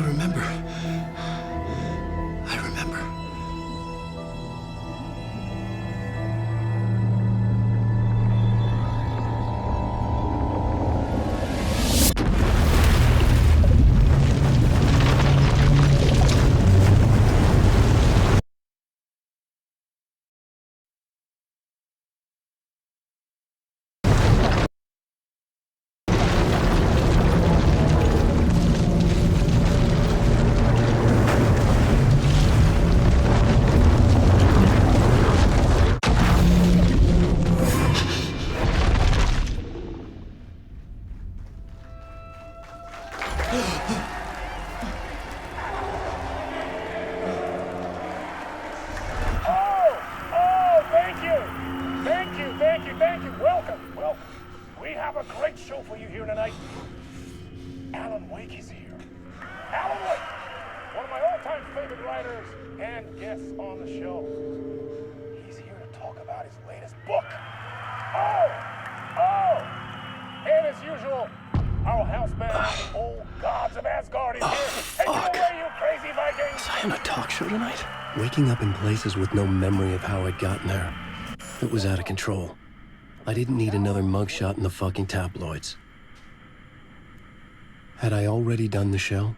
remember. I remember. Waking up in places with no memory of how I'd gotten there. It was out of control. I didn't need another mugshot in the fucking tabloids. Had I already done the show?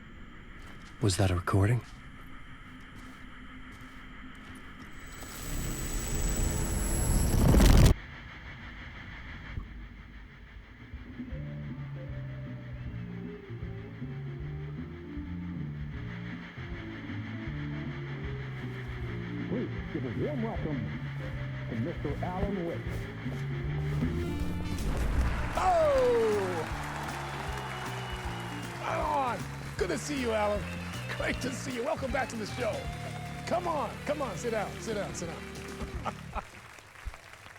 Was that a recording? Please give a warm welcome to Mr. Alan Wake. Oh! Alan! Good to see you, Alan. Great to see you. Welcome back to the show. Come on, sit down.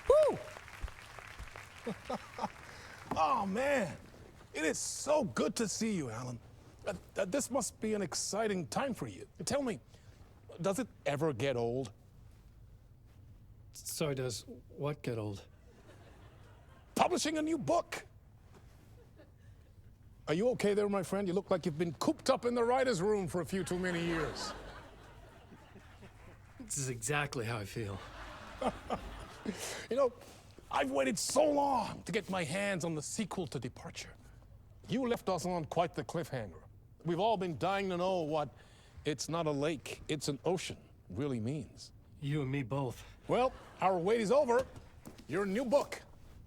Woo! Oh, man. It is so good to see you, Alan. This must be an exciting time for you. Tell me, does it ever get old? Sorry, does what get old? Publishing a new book. Are you okay there, my friend? You look like you've been cooped up in the writer's room for a few too many years. This is exactly how I feel. You know, I've waited so long to get my hands on the sequel to Departure. You left us on quite the cliffhanger. We've all been dying to know what "it's not a lake, it's an ocean" really means. You and me both. Well, our wait is over. Your new book,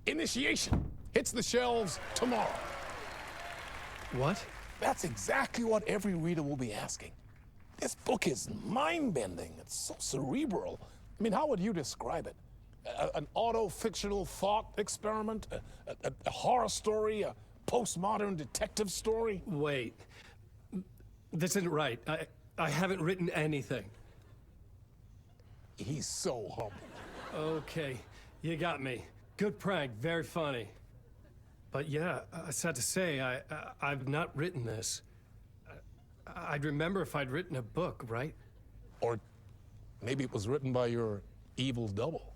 Initiation, hits the shelves tomorrow. What? That's exactly what every reader will be asking. This book is mind-bending. It's so cerebral. I mean, how would you describe it? An auto-fictional thought experiment? A horror story? A postmodern detective story? Wait. This isn't right. I haven't written anything. He's so humble. Okay, you got me. Good prank, very funny. But yeah, sad to say, I've not written this. I'd remember if I'd written a book, right? Or maybe it was written by your evil double.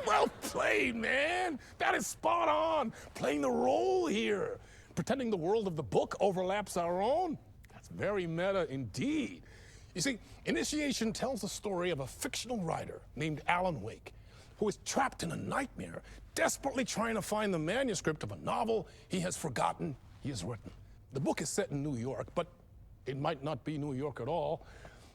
Well played, man. That is spot on. Playing the role here. Pretending the world of the book overlaps our own. That's very meta indeed. You see, Initiation tells the story of a fictional writer named Alan Wake, who is trapped in a nightmare, desperately trying to find the manuscript of a novel he has forgotten he has written. The book is set in New York, but it might not be New York at all.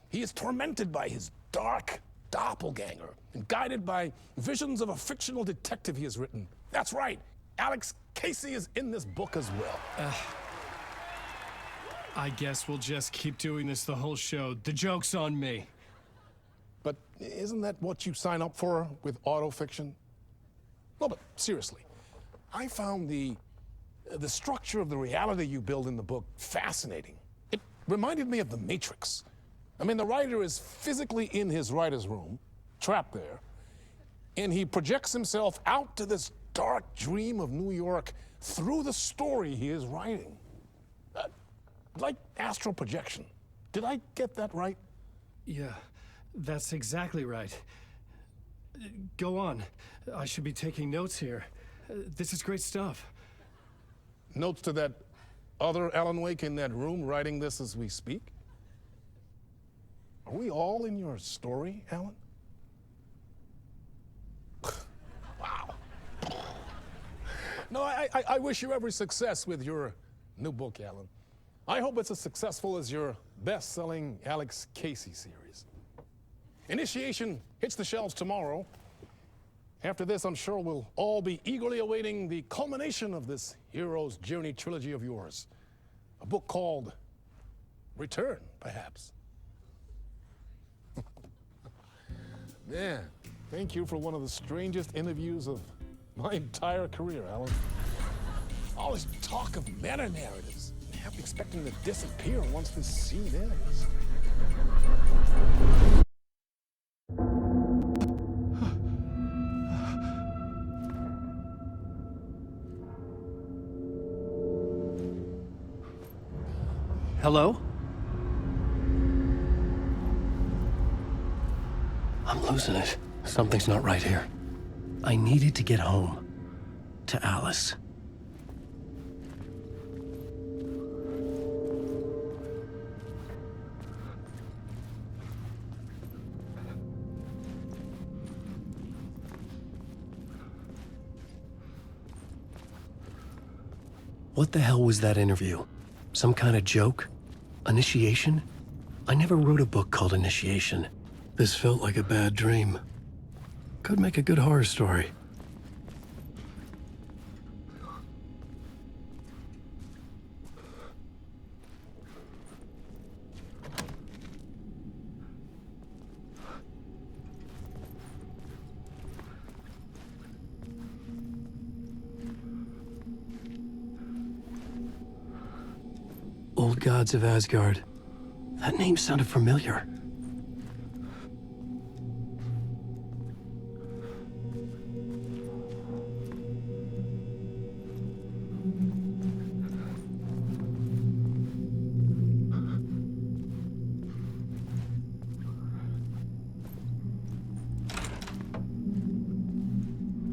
He is tormented by his dark doppelganger and guided by visions of a fictional detective he has written. That's right, Alex Casey is in this book as well. I guess we'll just keep doing this the whole show. The joke's on me. But isn't that what you sign up for with autofiction? No, but seriously, I found the structure of the reality you build in the book fascinating. It reminded me of The Matrix. I mean, the writer is physically in his writer's room, trapped there, and he projects himself out to this dark dream of New York through the story he is writing. Like astral projection. Did I get that right? Yeah, that's exactly right. Go on. I should be taking notes here. This is great stuff. Notes to that other Alan Wake in that room writing this as we speak? Are we all in your story, Alan? Wow. No, I wish you every success with your new book, Alan. I hope it's as successful as your best-selling Alex Casey series. Initiation hits the shelves tomorrow. After this, I'm sure we'll all be eagerly awaiting the culmination of this hero's journey trilogy of yours. A book called Return, perhaps. Man, thank you for one of the strangest interviews of my entire career, Alan. All this talk of meta-narratives, half expecting to disappear once this scene ends. Hello? I'm losing it. Something's not right here. I needed to get home. To Alice. What the hell was that interview? Some kind of joke? Initiation? I never wrote a book called Initiation. This felt like a bad dream. Could make a good horror story. Old Gods of Asgard. That name sounded familiar.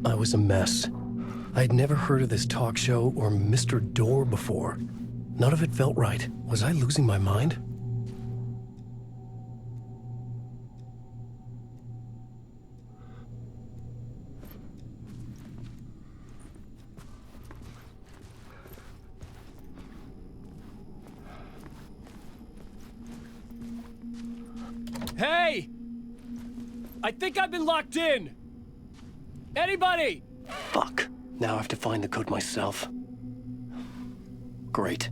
I was a mess. I'd never heard of this talk show or Mr. Door before. None of it felt right. Was I losing my mind? Hey! I think I've been locked in! Anybody? Fuck. Now I have to find the code myself. Great.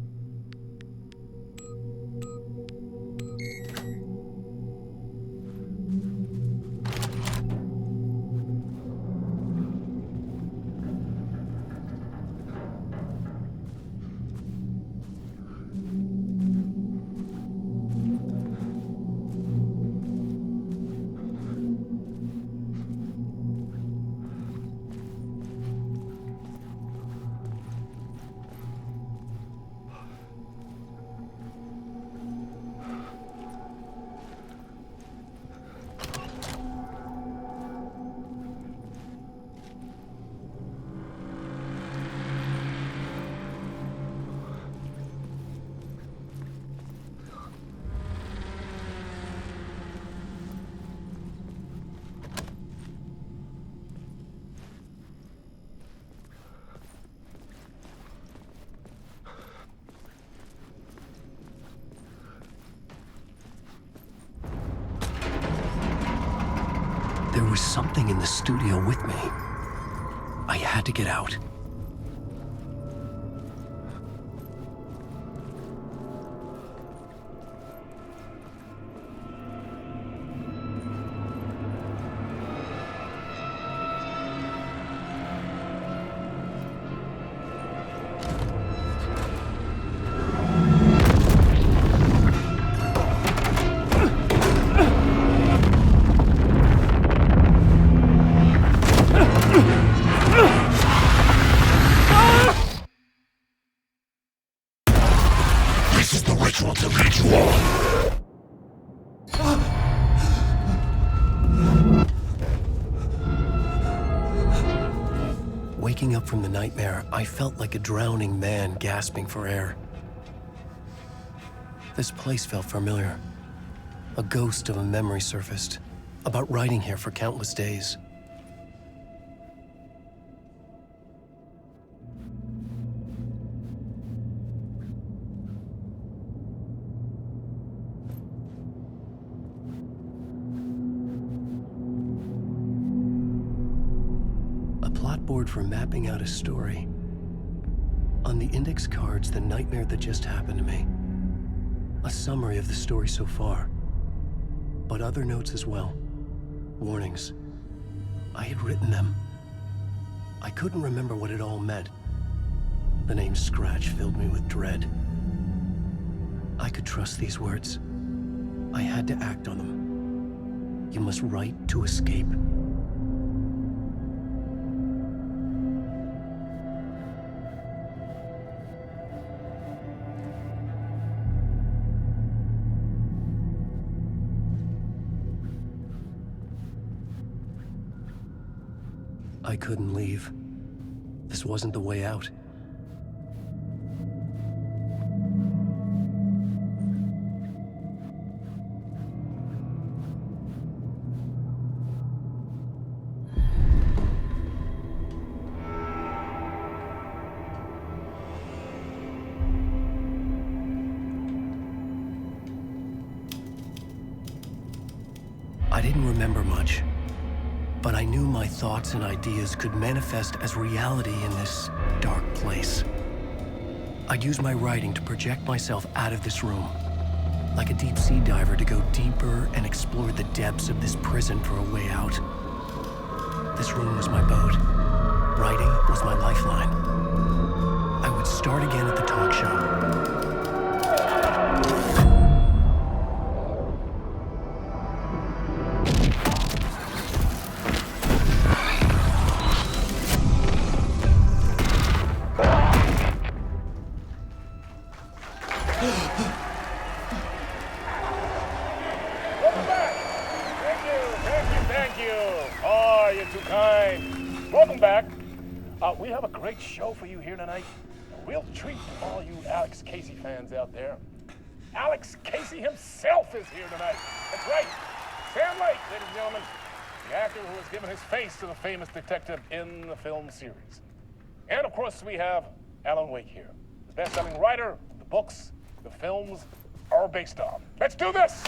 There was something in the studio with me. I had to get out. Waking up from the nightmare, I felt like a drowning man gasping for air. This place felt familiar. A ghost of a memory surfaced, about writing here for countless days. A plot board for mapping out a story. On the index cards, the nightmare that just happened to me. A summary of the story so far, but other notes as well. Warnings. I had written them. I couldn't remember what it all meant. The name Scratch filled me with dread. I could trust these words. I had to act on them. You must write to escape. I couldn't leave. This wasn't the way out. I didn't remember much. But I knew my thoughts and ideas could manifest as reality in this dark place. I'd use my writing to project myself out of this room, like a deep-sea diver to go deeper and explore the depths of this prison for a way out. This room was my boat. Writing was my lifeline. I would start again at the talk show. Welcome back. Thank you. Oh, you're too kind. Welcome back. We have a great show for you here tonight. A real treat to all you Alex Casey fans out there. Alex Casey himself is here tonight. That's right. Sam Lake, ladies and gentlemen, the actor who has given his face to the famous detective in the film series. And of course, we have Alan Wake here, the best-selling writer of the books the films are based on. Let's do this!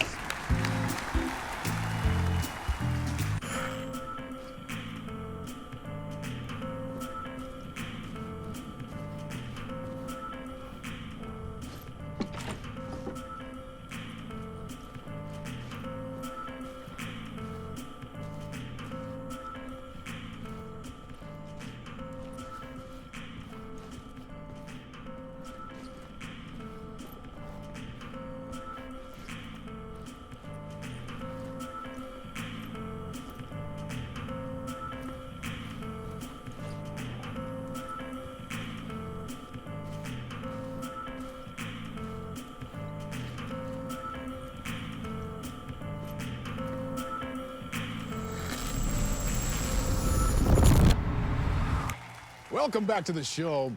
Welcome back to the show.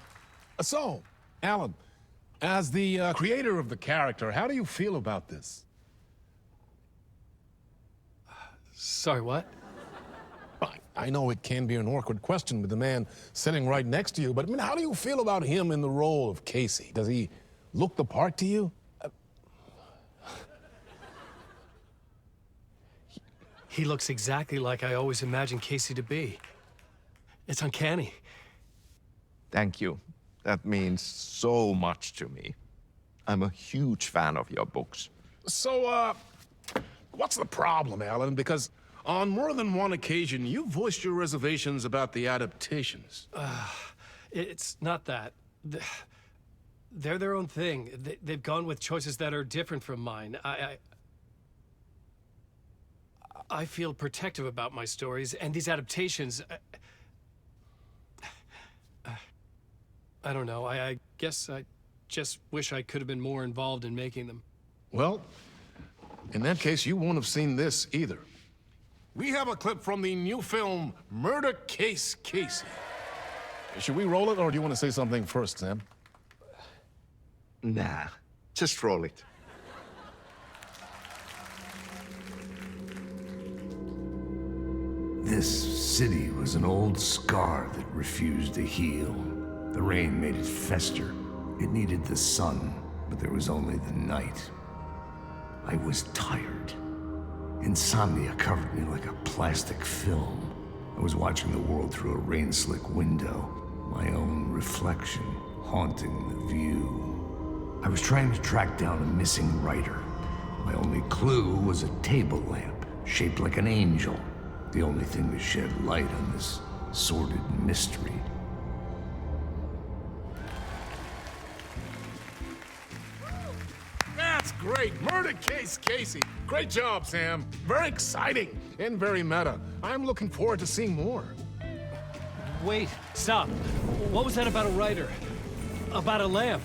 So, Alan, as the creator of the character, how do you feel about this? Sorry, what? I know it can be an awkward question with the man sitting right next to you, but I mean, how do you feel about him in the role of Casey? Does he look the part to you? He looks exactly like I always imagined Casey to be. It's uncanny. Thank you. That means so much to me. I'm a huge fan of your books. So, what's the problem, Alan? Because on more than one occasion, you voiced your reservations about the adaptations. It's not that. They're their own thing. They've gone with choices that are different from mine. I feel protective about my stories, and these adaptations... I don't know. I guess I just wish I could have been more involved in making them. Well, in that case, you won't have seen this either. We have a clip from the new film, Murder Case Casey. Should we roll it, or do you want to say something first, Sam? Nah, just roll it. This city was an old scar that refused to heal. The rain made it fester. It needed the sun, but there was only the night. I was tired. Insomnia covered me like a plastic film. I was watching the world through a rain-slick window, my own reflection haunting the view. I was trying to track down a missing writer. My only clue was a table lamp, shaped like an angel, the only thing to shed light on this sordid mystery. That's great. Murder case, Casey. Great job, Sam. Very exciting and very meta. I'm looking forward to seeing more. Wait, stop. What was that about a writer? About a lamp?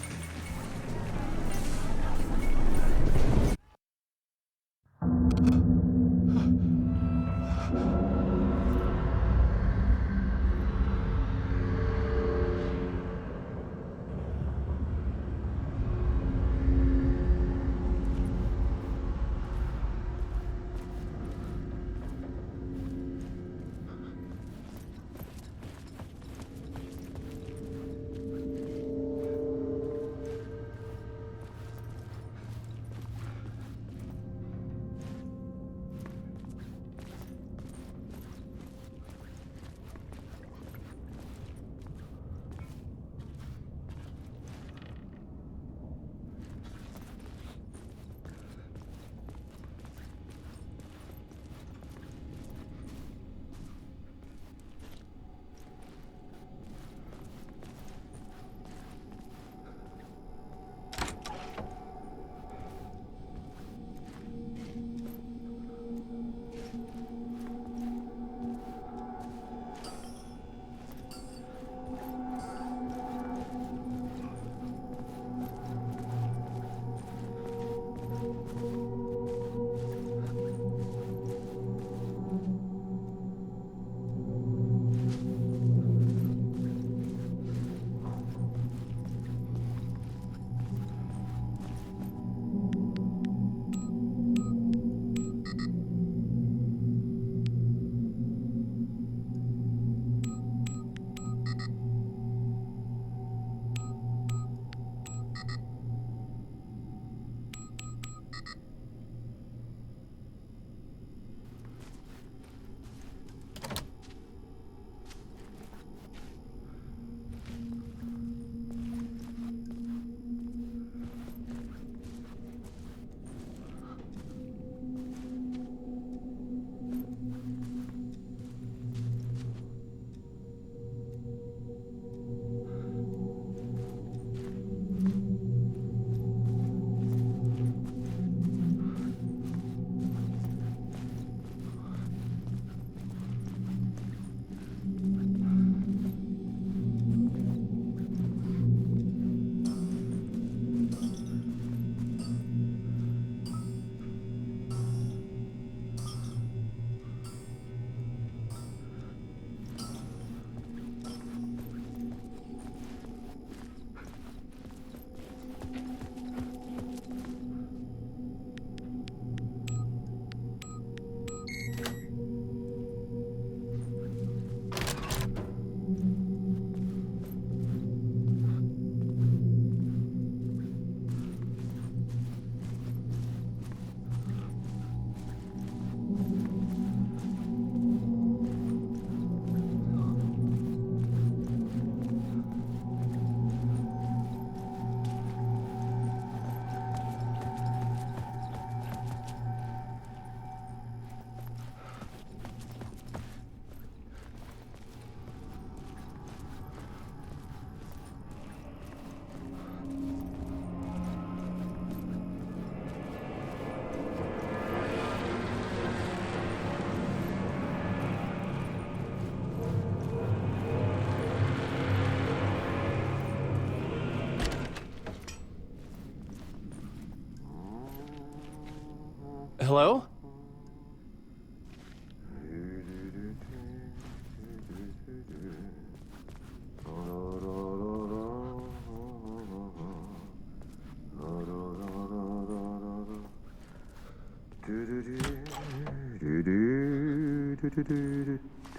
Hello?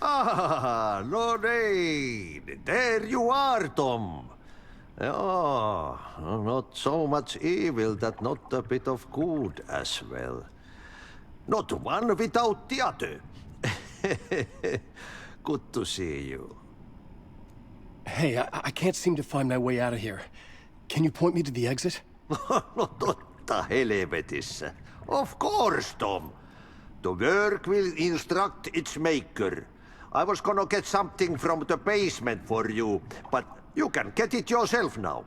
Ah, Lorraine! There you are, Tom. Oh, not so much evil that not a bit of good as well. Not one without the other. Good to see you. Hey, I can't seem to find my way out of here. Can you point me to the exit? No totta helvetissä. Of course, Tom. The work will instruct its maker. I was gonna get something from the basement for you, but you can get it yourself now.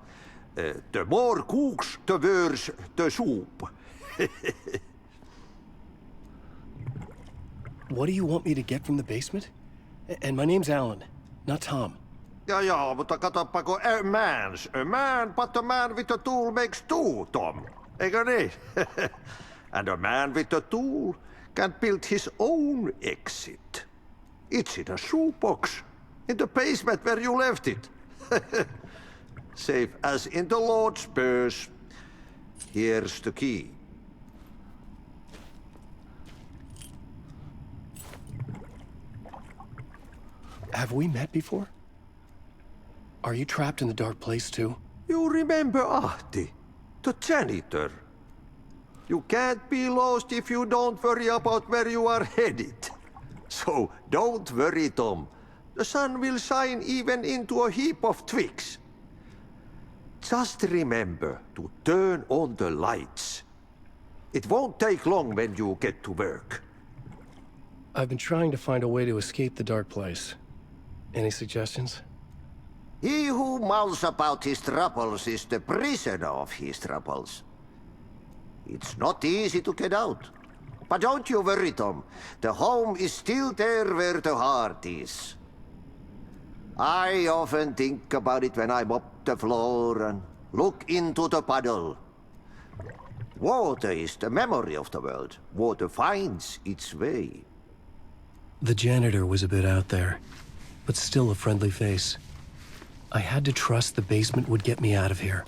The more cooks, the worse the soup. What do you want me to get from the basement? And my name's Alan, not Tom. Ja, mutta katsopako a man, but a man with a tool makes two, Tom. Eikö niin? And a man with a tool can build his own exit. It's in a shoebox, in the basement where you left it. Safe as in the Lord's purse. Here's the key. Have we met before? Are you trapped in the dark place too? You remember Ahti, the janitor. You can't be lost if you don't worry about where you are headed. So don't worry, Tom. The sun will shine even into a heap of twigs. Just remember to turn on the lights. It won't take long when you get to work. I've been trying to find a way to escape the dark place. Any suggestions? He who mouths about his troubles is the prisoner of his troubles. It's not easy to get out. But don't you worry, Tom. The home is still there where the heart is. I often think about it when I mop the floor and look into the puddle. Water is the memory of the world. Water finds its way. The janitor was a bit out there, but still a friendly face. I had to trust the basement would get me out of here.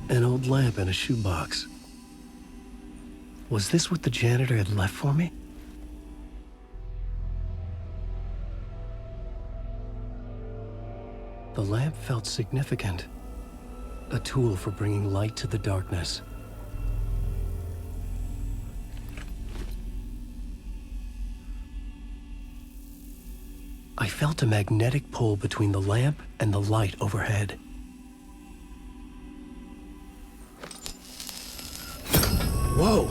An old lamp in a shoebox. Was this what the janitor had left for me? The lamp felt significant. A tool for bringing light to the darkness. I felt a magnetic pull between the lamp and the light overhead. Whoa!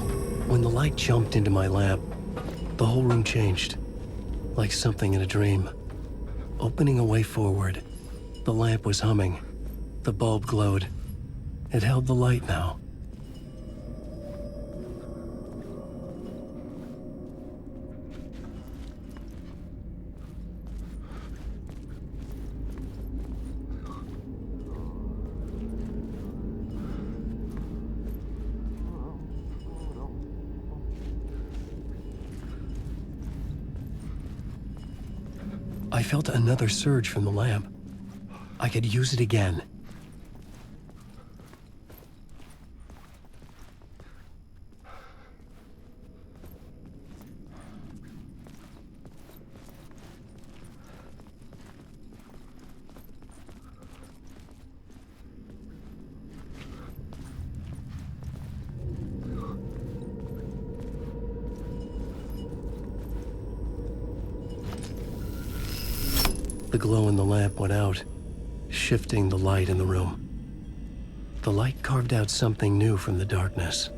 When the light jumped into my lamp. The whole room changed, like something in a dream. Opening a way forward, the lamp was humming. The bulb glowed. It held the light now. I felt another surge from the lamp. I could use it again. The glow in the lamp went out, shifting the light in the room. The light carved out something new from the darkness.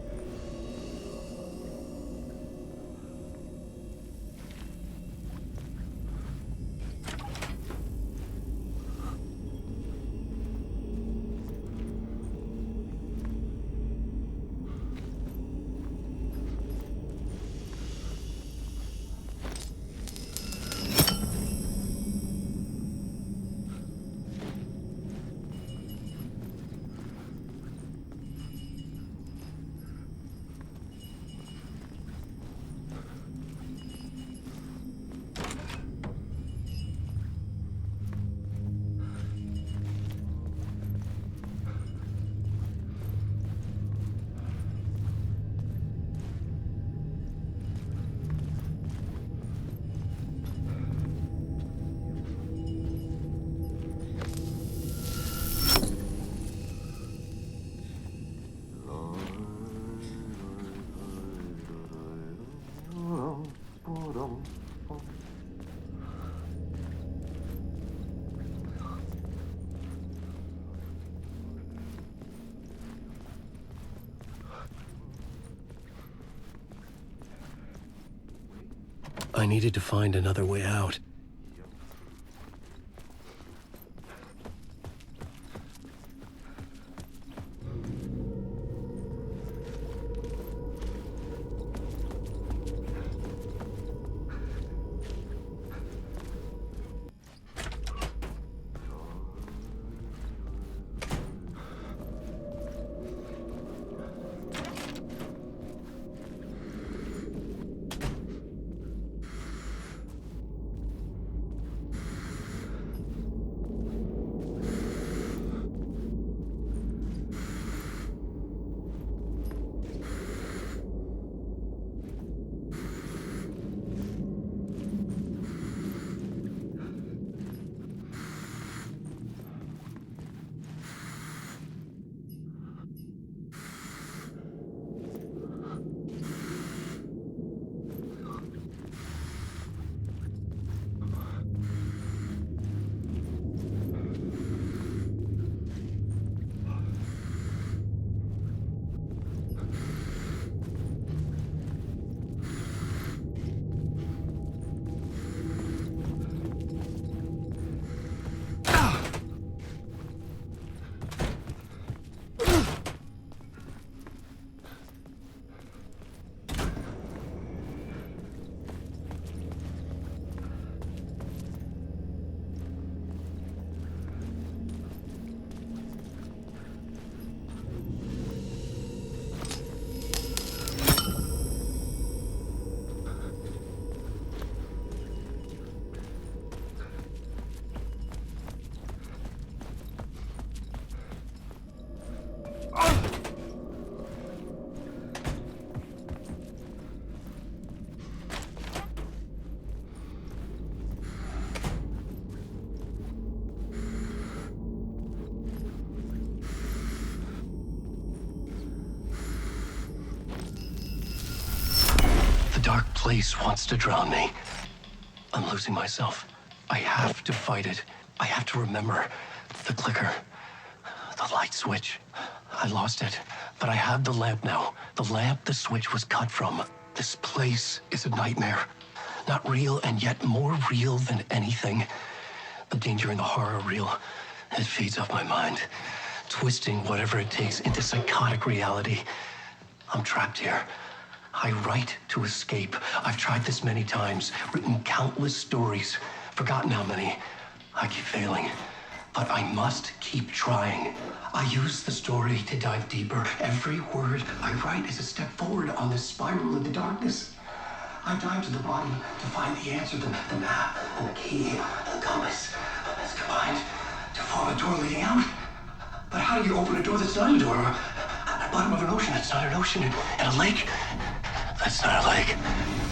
I needed to find another way out. Dark place wants to drown me. I'm losing myself. I have to fight it. I have to remember the clicker, the light switch. I lost it, But I have the lamp now. The lamp the switch was cut from. This place is a nightmare. Not real, and yet more real than anything. The danger and the horror are real. It feeds off my mind, twisting whatever it takes into psychotic reality. I'm trapped here. I write to escape. I've tried this many times, written countless stories, forgotten how many. I keep failing, but I must keep trying. I use the story to dive deeper. Every word I write is a step forward on this spiral into darkness. I dive to the bottom to find the answer, the map, and the key, and the compass. It's combined to form a door leading out. But how do you open a door that's not a door? At the bottom of an ocean that's not an ocean, and a lake that's not a lake.